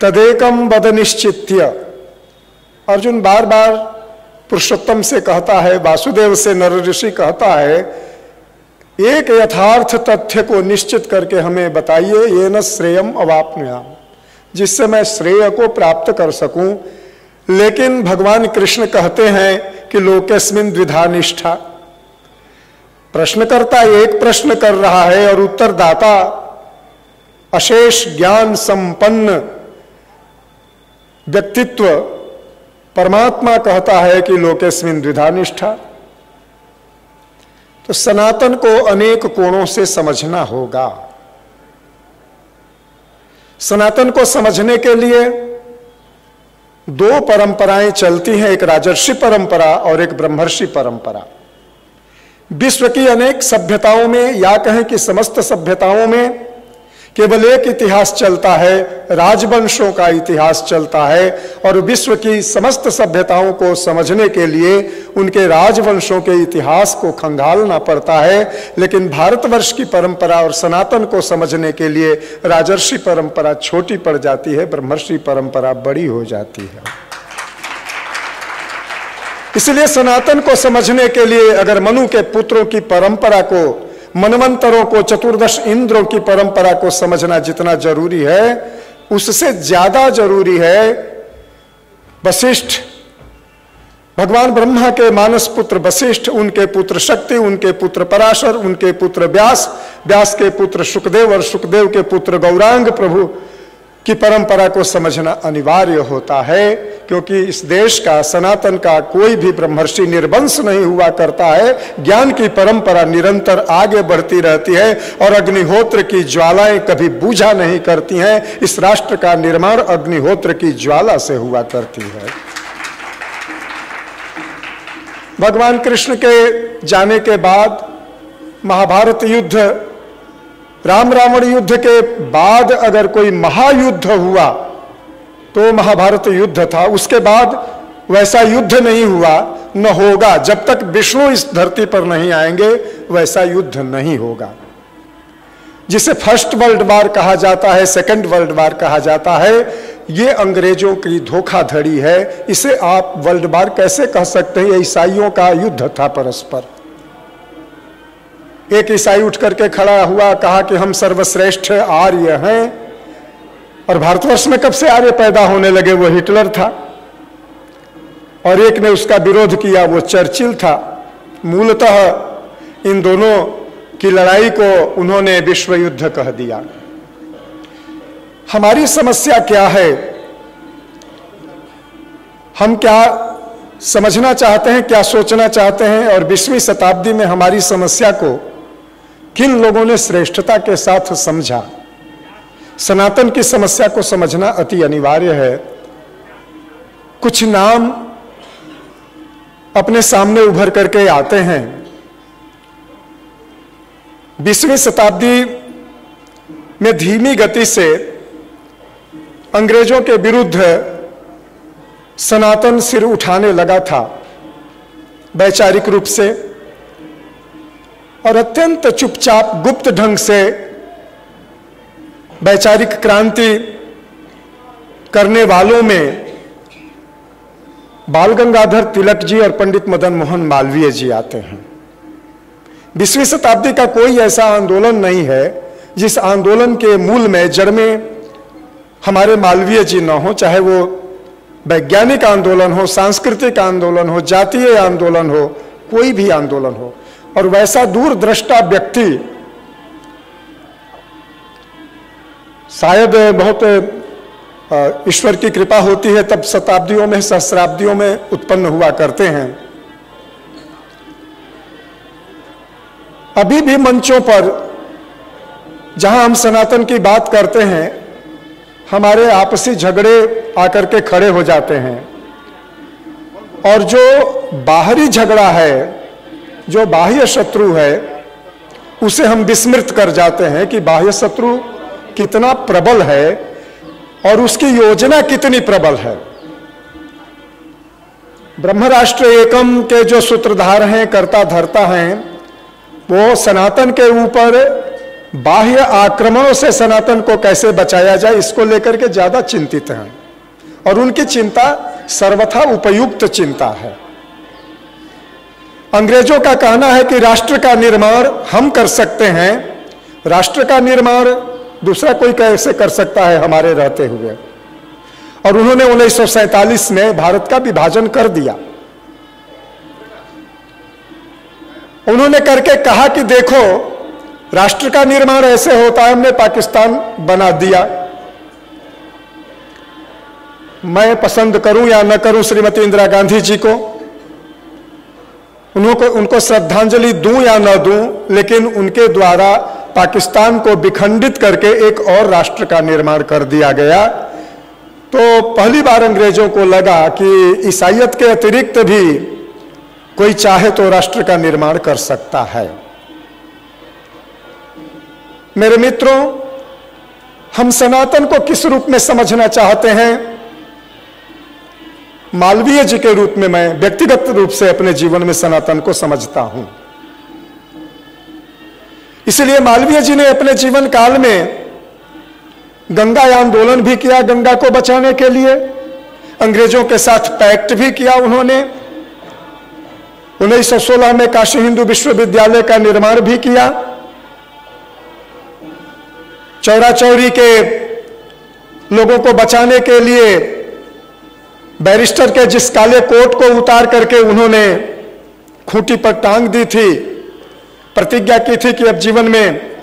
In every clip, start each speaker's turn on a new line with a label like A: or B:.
A: तदेकम वद निश्चित्य। अर्जुन बार बार पुरुषोत्तम से कहता है, वासुदेव से नर ऋषि कहता है, एक यथार्थ तथ्य को निश्चित करके हमें बताइए, ये न श्रेयम अवाप्नुयाम, जिससे मैं श्रेय को प्राप्त कर सकूं। लेकिन भगवान कृष्ण कहते हैं कि लोकेस्मिन् द्विधा निष्ठा। प्रश्नकर्ता एक प्रश्न कर रहा है और उत्तरदाता अशेष ज्ञान संपन्न व्यक्तित्व परमात्मा कहता है कि लोकेस्मिन् द्विधा निष्ठा। तो सनातन को अनेक कोणों से समझना होगा। सनातन को समझने के लिए दो परंपराएं चलती हैं, एक राजर्षि परंपरा और एक ब्रह्मर्षि परंपरा। विश्व की अनेक सभ्यताओं में, या कहें कि समस्त सभ्यताओं में, केवल एक इतिहास चलता है, राजवंशों का इतिहास चलता है। और विश्व की समस्त सभ्यताओं को समझने के लिए उनके राजवंशों के इतिहास को खंगालना पड़ता है। लेकिन भारतवर्ष की परंपरा और सनातन को समझने के लिए राजर्षि परंपरा छोटी पड़ जाती है, ब्रह्मर्षि परंपरा बड़ी हो जाती है। इसलिए सनातन को समझने के लिए अगर मनु के पुत्रों की परंपरा को, मनवंतरों को, चतुर्दश इंद्रों की परंपरा को समझना जितना जरूरी है, उससे ज्यादा जरूरी है वशिष्ठ, भगवान ब्रह्मा के मानस पुत्र वशिष्ठ, उनके पुत्र शक्ति, उनके पुत्र पराशर, उनके पुत्र व्यास, व्यास के पुत्र शुकदेव और शुकदेव के पुत्र गौरांग प्रभु की परंपरा को समझना अनिवार्य होता है। क्योंकि इस देश का, सनातन का कोई भी ब्रह्मर्षि निर्वंश नहीं हुआ करता है। ज्ञान की परंपरा निरंतर आगे बढ़ती रहती है और अग्निहोत्र की ज्वालाएं कभी बूझा नहीं करती हैं। इस राष्ट्र का निर्माण अग्निहोत्र की ज्वाला से हुआ करती है। भगवान कृष्ण के जाने के बाद महाभारत युद्ध, राम रावण युद्ध के बाद अगर कोई महायुद्ध हुआ तो महाभारत युद्ध था। उसके बाद वैसा युद्ध नहीं हुआ, न होगा। जब तक विष्णु इस धरती पर नहीं आएंगे वैसा युद्ध नहीं होगा। जिसे फर्स्ट वर्ल्ड वार कहा जाता है, सेकंड वर्ल्ड वार कहा जाता है, ये अंग्रेजों की धोखाधड़ी है। इसे आप वर्ल्ड वार कैसे कह सकते हैं? ये ईसाइयों का युद्ध था परस्पर। एक ईसाई उठ करके खड़ा हुआ, कहा कि हम सर्वश्रेष्ठ आर्य हैं। और भारतवर्ष में कब से आर्य पैदा होने लगे? वो हिटलर था। और एक ने उसका विरोध किया, वो चर्चिल था। मूलतः इन दोनों की लड़ाई को उन्होंने विश्व युद्ध कह दिया। हमारी समस्या क्या है? हम क्या समझना चाहते हैं, क्या सोचना चाहते हैं? और 20वीं शताब्दी में हमारी समस्या को किन लोगों ने श्रेष्ठता के साथ समझा? सनातन की समस्या को समझना अति अनिवार्य है। कुछ नाम अपने सामने उभर करके आते हैं। 20वीं शताब्दी में धीमी गति से अंग्रेजों के विरुद्ध सनातन सिर उठाने लगा था, वैचारिक रूप से, और अत्यंत चुपचाप गुप्त ढंग से वैचारिक क्रांति करने वालों में बाल गंगाधर तिलक जी और पंडित मदन मोहन मालवीय जी आते हैं। 20वीं शताब्दी का कोई ऐसा आंदोलन नहीं है जिस आंदोलन के मूल में, जड़ में हमारे मालवीय जी न हो। चाहे वो वैज्ञानिक आंदोलन हो, सांस्कृतिक आंदोलन हो, जातीय आंदोलन हो, कोई भी आंदोलन हो। और वैसा दूरदृष्टा व्यक्ति शायद बहुत ईश्वर की कृपा होती है तब शताब्दियों में, सहस्राब्दियों में उत्पन्न हुआ करते हैं। अभी भी मंचों पर जहां हम सनातन की बात करते हैं, हमारे आपसी झगड़े आकर के खड़े हो जाते हैं। और जो बाहरी झगड़ा है, जो बाह्य शत्रु है, उसे हम विस्मृत कर जाते हैं कि बाह्य शत्रु कितना प्रबल है और उसकी योजना कितनी प्रबल है। ब्रह्म राष्ट्र एकम के जो सूत्रधार हैं, कर्ता धर्ता हैं, वो सनातन के ऊपर बाह्य आक्रमणों से सनातन को कैसे बचाया जाए, इसको लेकर के ज्यादा चिंतित हैं। और उनकी चिंता सर्वथा उपयुक्त चिंता है। अंग्रेजों का कहना है कि राष्ट्र का निर्माण हम कर सकते हैं, राष्ट्र का निर्माण दूसरा कोई कैसे कर सकता है हमारे रहते हुए। और उन्होंने 1947 में भारत का विभाजन कर दिया। उन्होंने करके कहा कि देखो, राष्ट्र का निर्माण ऐसे होता है, हमने पाकिस्तान बना दिया। मैं पसंद करूं या न करूं श्रीमती इंदिरा गांधी जी को, उनको श्रद्धांजलि दूं या न दूं, लेकिन उनके द्वारा पाकिस्तान को विखंडित करके एक और राष्ट्र का निर्माण कर दिया गया। तो पहली बार अंग्रेजों को लगा कि ईसाईयत के अतिरिक्त भी कोई चाहे तो राष्ट्र का निर्माण कर सकता है। मेरे मित्रों, हम सनातन को किस रूप में समझना चाहते हैं? मालवीय जी के रूप में मैं व्यक्तिगत रूप से अपने जीवन में सनातन को समझता हूं। इसलिए मालवीय जी ने अपने जीवन काल में गंगा आंदोलन भी किया, गंगा को बचाने के लिए। अंग्रेजों के साथ पैक्ट भी किया उन्होंने। 1916 में काशी हिंदू विश्वविद्यालय का निर्माण भी किया। चौरा चौरी के लोगों को बचाने के लिए बैरिस्टर के जिस काले कोट को उतार करके उन्होंने खूंटी पर टांग दी थी, प्रतिज्ञा की थी कि अब जीवन में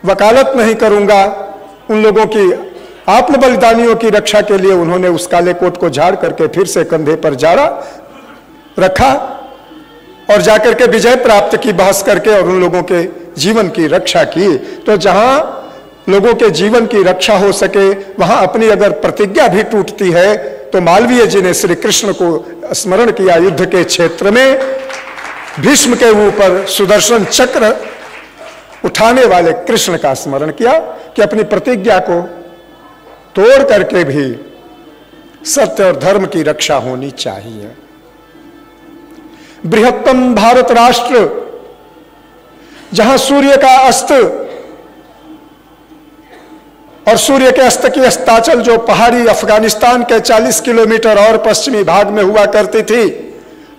A: वकालत नहीं करूंगा, उन लोगों की आत्म बलिदानियों की रक्षा के लिए उन्होंने उस काले कोट को झाड़ करके फिर से कंधे पर जाड़ा रखा और जाकर के विजय प्राप्त की, बहस करके, और उन लोगों के जीवन की रक्षा की। तो जहां लोगों के जीवन की रक्षा हो सके, वहां अपनी अगर प्रतिज्ञा भी टूटती है, तो मालवीय जी ने श्री कृष्ण को स्मरण किया। युद्ध के क्षेत्र में भीष्म के ऊपर सुदर्शन चक्र उठाने वाले कृष्ण का स्मरण किया कि अपनी प्रतिज्ञा को तोड़ करके भी सत्य और धर्म की रक्षा होनी चाहिए। बृहत्तम भारत राष्ट्र, जहां सूर्य का अस्त और सूर्य के अस्त की अस्ताचल जो पहाड़ी अफगानिस्तान के 40 किलोमीटर और पश्चिमी भाग में हुआ करती थी,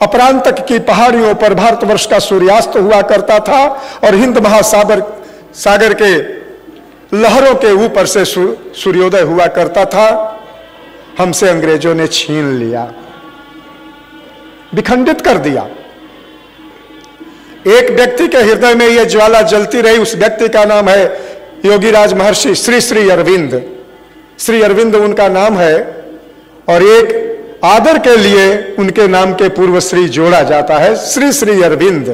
A: अपरांतक की पहाड़ियों पर भारतवर्ष का सूर्यास्त हुआ करता था और हिंद महासागर के लहरों के ऊपर से सूर्योदय हुआ करता था, हमसे अंग्रेजों ने छीन लिया, विखंडित कर दिया। एक व्यक्ति के हृदय में यह ज्वाला जलती रही, उस व्यक्ति का नाम है योगीराज महर्षि श्री श्री अरविंद। श्री अरविंद उनका नाम है और एक आदर के लिए उनके नाम के पूर्व श्री जोड़ा जाता है, श्री श्री अरविंद।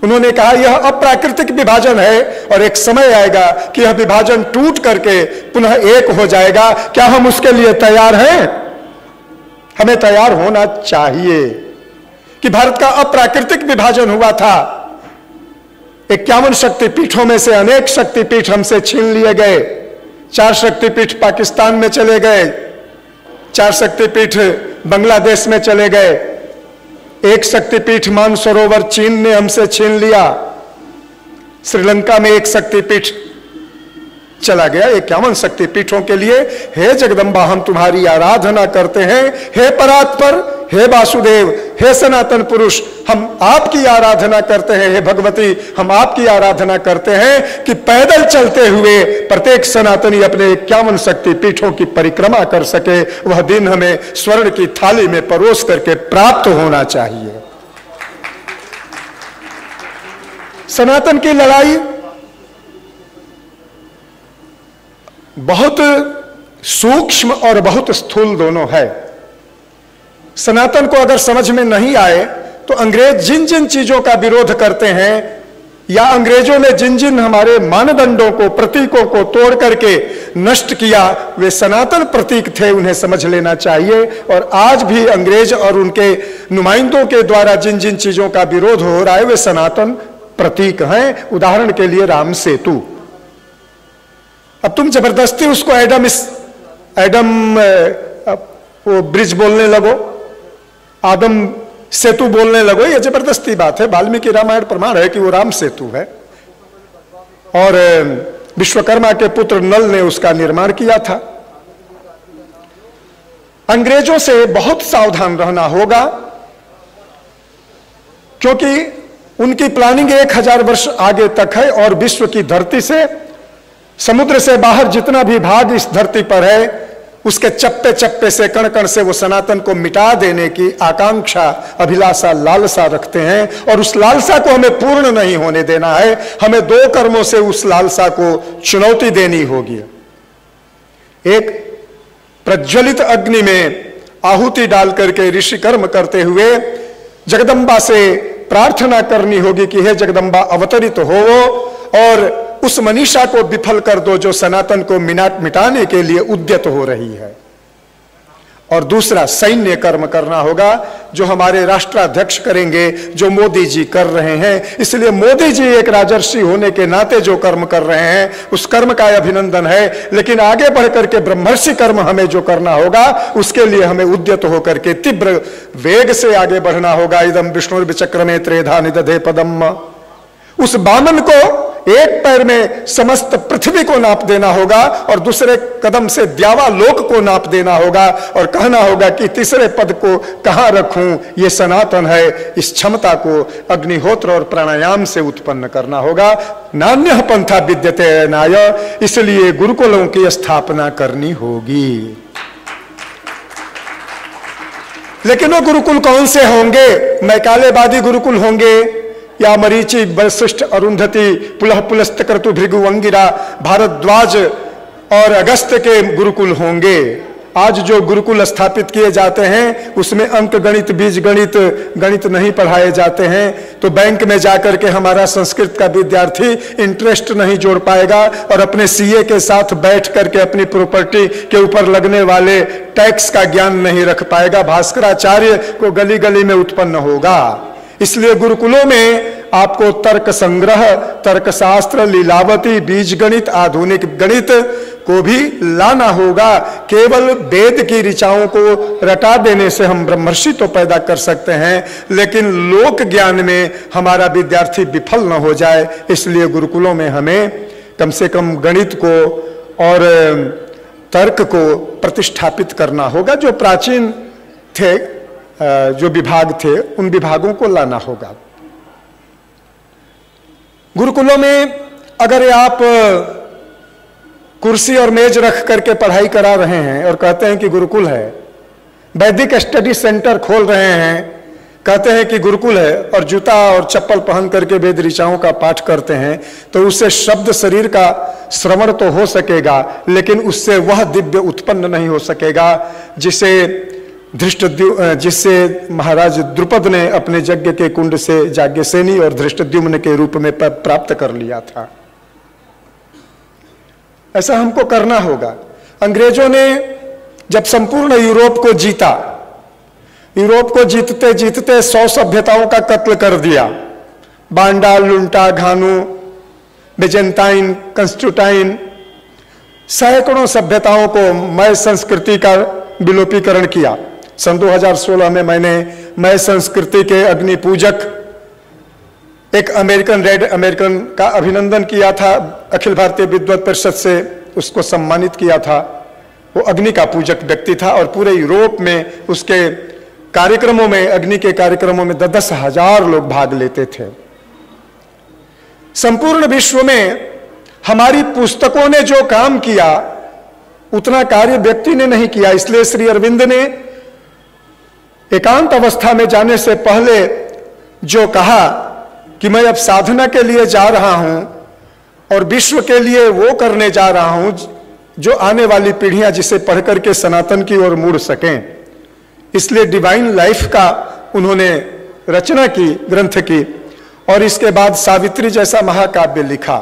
A: उन्होंने कहा यह अप्राकृतिक विभाजन है और एक समय आएगा कि यह विभाजन टूट करके पुनः एक हो जाएगा। क्या हम उसके लिए तैयार हैं? हमें तैयार होना चाहिए कि भारत का अप्राकृतिक विभाजन हुआ था। 51 शक्तिपीठों में से अनेक शक्तिपीठ हमसे छीन लिए गए। 4 शक्तिपीठ पाकिस्तान में चले गए, 4 शक्तिपीठ बांग्लादेश में चले गए, 1 शक्तिपीठ मानसरोवर चीन ने हमसे छीन लिया, श्रीलंका में 1 शक्तिपीठ चला गया। 51 शक्तिपीठों के लिए हे जगदम्बा हम तुम्हारी आराधना करते हैं, हे परात्पर, हे वासुदेव, हे सनातन पुरुष, हम आपकी आराधना करते हैं, हे भगवती हम आपकी आराधना करते हैं कि पैदल चलते हुए प्रत्येक सनातनी अपने 51 शक्तिपीठों की परिक्रमा कर सके। वह दिन हमें स्वर्ण की थाली में परोस करके प्राप्त होना चाहिए। सनातन की लड़ाई बहुत सूक्ष्म और बहुत स्थूल दोनों है। सनातन को अगर समझ में नहीं आए तो अंग्रेज जिन जिन चीजों का विरोध करते हैं या अंग्रेजों ने जिन जिन हमारे मानदंडों को, प्रतीकों को तोड़ करके नष्ट किया, वे सनातन प्रतीक थे, उन्हें समझ लेना चाहिए। और आज भी अंग्रेज और उनके नुमाइंदों के द्वारा जिन जिन चीजों का विरोध हो रहा है वे सनातन प्रतीक हैं। उदाहरण के लिए राम सेतु। अब तुम जबरदस्ती उसको एडम वो ब्रिज बोलने लगो, आदम सेतु बोलने लगो, ये जबरदस्ती बात है। वाल्मीकि रामायण प्रमाण है कि वो राम सेतु है। और विश्वकर्मा के पुत्र नल ने उसका निर्माण किया था। अंग्रेजों से बहुत सावधान रहना होगा, क्योंकि उनकी प्लानिंग 1000 वर्ष आगे तक है और विश्व की धरती से, समुद्र से बाहर जितना भी भाग इस धरती पर है, उसके चप्पे चप्पे से, कण कण से वो सनातन को मिटा देने की आकांक्षा, अभिलाषा, लालसा रखते हैं। और उस लालसा को हमें पूर्ण नहीं होने देना है। हमें 2 कर्मों से उस लालसा को चुनौती देनी होगी। एक, प्रज्वलित अग्नि में आहुति डाल करके ऋषि कर्म करते हुए जगदम्बा से प्रार्थना करनी होगी कि हे जगदम्बा अवतरित हो और उस मनीषा को विफल कर दो जो सनातन को मिटाने के लिए उद्यत हो रही है। और दूसरा, सैन्य कर्म करना होगा, जो हमारे राष्ट्राध्यक्ष करेंगे, जो मोदी जी कर रहे हैं। इसलिए मोदी जी एक राजर्षि होने के नाते जो कर्म कर रहे हैं, उस कर्म का अभिनंदन है। लेकिन आगे बढ़ करके ब्रह्मर्षि कर्म हमें जो करना होगा, उसके लिए हमें उद्यत होकर के तीव्र वेग से आगे बढ़ना होगा। इदम विष्णुर्विचक्रमे त्रेधा निदधे पदम। उस बामन को एक पैर में समस्त पृथ्वी को नाप देना होगा और दूसरे कदम से द्यावालोक को नाप देना होगा और कहना होगा कि तीसरे पद को कहां रखूं, ये सनातन है। इस क्षमता को अग्निहोत्र और प्राणायाम से उत्पन्न करना होगा। नान्यः पंथा विद्यते नाय, इसलिए गुरुकुलों की स्थापना करनी होगी। लेकिन वो गुरुकुल कौन से होंगे? मैकालेवादी गुरुकुल होंगे या मरीचि, वशिष्ठ, अरुंधति, पुलह पुलस्त क्रतु, भृगु, अंगिरा, भारद्वाज और अगस्त्य के गुरुकुल होंगे। आज जो गुरुकुल स्थापित किए जाते हैं उसमें अंक गणित, बीज गणित, गणित नहीं पढ़ाए जाते हैं। तो बैंक में जाकर के हमारा संस्कृत का विद्यार्थी इंटरेस्ट नहीं जोड़ पाएगा और अपने सीए के साथ बैठ करके अपनी प्रॉपर्टी के ऊपर लगने वाले टैक्स का ज्ञान नहीं रख पाएगा। भास्कराचार्य को गली गली में उत्पन्न होगा। इसलिए गुरुकुलों में आपको तर्क संग्रह, तर्कशास्त्र, लीलावती, बीज गणित, आधुनिक गणित को भी लाना होगा। केवल वेद की ऋचाओं को रटा देने से हम ब्रह्मर्षि तो पैदा कर सकते हैं, लेकिन लोक ज्ञान में हमारा विद्यार्थी विफल न हो जाए। इसलिए गुरुकुलों में हमें कम से कम गणित को और तर्क को प्रतिष्ठापित करना होगा। जो प्राचीन थे, जो विभाग थे, उन विभागों को लाना होगा। गुरुकुलों में अगर आप कुर्सी और मेज रख करके पढ़ाई करा रहे हैं और कहते हैं कि गुरुकुल है, वैदिक स्टडी सेंटर खोल रहे हैं, कहते हैं कि गुरुकुल है, और जूता और चप्पल पहन करके वेद ऋचाओं का पाठ करते हैं, तो उससे शब्द शरीर का श्रवण तो हो सकेगा, लेकिन उससे वह दिव्य उत्पन्न नहीं हो सकेगा जिससे महाराज द्रुपद ने अपने यज्ञ के कुंड से याज्ञसेनी और धृष्टद्युम्न के रूप में प्राप्त कर लिया था। ऐसा हमको करना होगा। अंग्रेजों ने जब संपूर्ण यूरोप को जीता, यूरोप को जीतते जीतते 100 सभ्यताओं का कत्ल कर दिया। बांडा, लुंटा, घानू, बेजेंटाइन, कंस्टुटाइन, सैकड़ों सभ्यताओं को मय संस्कृति का विलोपीकरण किया। सन 2016 में मैंने मय संस्कृति के अग्नि पूजक एक रेड अमेरिकन का अभिनंदन किया था। अखिल भारतीय विद्वत परिषद से उसको सम्मानित किया था। वो अग्नि का पूजक व्यक्ति था और पूरे यूरोप में उसके कार्यक्रमों में, अग्नि के कार्यक्रमों में 10,000 लोग भाग लेते थे। संपूर्ण विश्व में हमारी पुस्तकों ने जो काम किया उतना कार्य व्यक्ति ने नहीं किया। इसलिए श्री अरविंद ने एकांत अवस्था में जाने से पहले जो कहा कि मैं अब साधना के लिए जा रहा हूं और विश्व के लिए वो करने जा रहा हूं जो आने वाली पीढ़ियां जिसे पढ़ करके सनातन की ओर मुड़ सकें। इसलिए डिवाइन लाइफ का उन्होंने रचना की, ग्रंथ की, और इसके बाद सावित्री जैसा महाकाव्य लिखा।